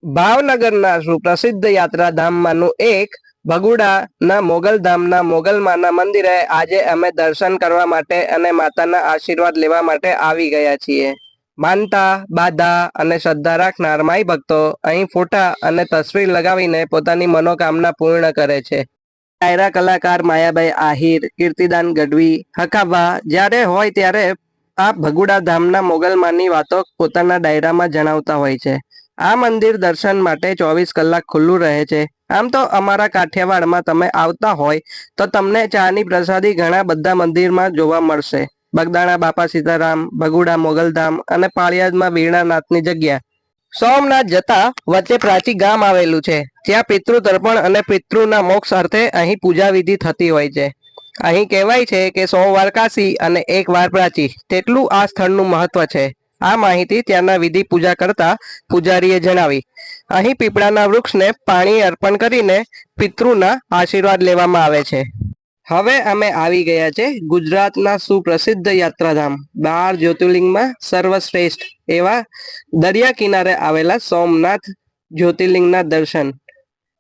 ભાવનગરના સુપ્રસિદ્ધ યાત્રાધામમાંનું એક ભગુડાના મોગલધામના મોગલમાના મંદિરે આજે અમે દર્શન કરવા માટે અને માતાના આશીર્વાદ લેવા માટે આવી ગયા છીએ। માનતા, બાધા અને શ્રદ્ધા રાખનાર માઈ ભક્તો અહીં ફોટા અને તસવીર લગાવીને પોતાની મનોકામના પૂર્ણ કરે છે। ડાયરા કલાકાર માયાભાઈ આહિર, કીર્તિદાન ગઢવી, હકાભા જ્યારે હોય ત્યારે આ ભગુડા ધામના મોગલમાની વાતો પોતાના ડાયરામાં જણાવતા હોય છે। આ મંદિર દર્શન માટે 24 કલાક ખુલ્લું રહે છે। આમ તો અમારા કાઠિયાવાડમાં તમે આવતા હોય તો તમને ચાની પ્રસાદી ઘણા બધા મંદિરમાં જોવા મળશે। બગદાણા બાપા સીતારામ, ભગુડા મોગલધામ અને પાળિયાદમાં વીરનાથની જગ્યા। સોમનાથ જતા વચ્ચે પ્રાચી ગામ આવેલું છે, જ્યાં પિતૃ તર્પણ અને પિતૃના મોક્ષ અર્થે અહીં પૂજા વિધિ થતી હોય છે। અહીં કહેવાય છે કે 100 વાર કાશી અને 1 વાર પ્રાચી, તેટલું આ સ્થળનું મહત્વ છે। આ માહિતી ત્યાંના વિધિ પૂજા કરતા પૂજારીએ જણાવી। અહીં પીપળાના વૃક્ષને પાણી અર્પણ કરીને પિતૃના આશીર્વાદ લેવામાં આવે છે। હવે અમે આવી ગયા છે ગુજરાતના સુપ્રસિદ્ધ યાત્રાધામ 12 જ્યોતિર્લિંગમાં સર્વશ્રેષ્ઠ એવા દરિયા કિનારે આવેલા સોમનાથ જ્યોતિર્લિંગના દર્શન।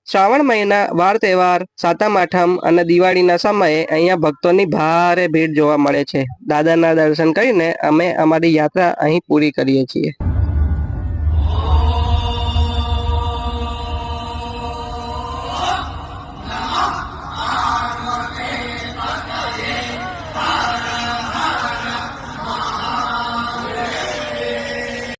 શ્રાવણ મહિના, વાર તહેવાર, સાતમ આઠમ અને દિવાળીના સમયે અહીંયા ભક્તોની ભારે ભીડ જોવા મળે છે। દાદાના દર્શન કરીને અમે અમારી યાત્રા અહીં પૂરી કરીએ છીએ।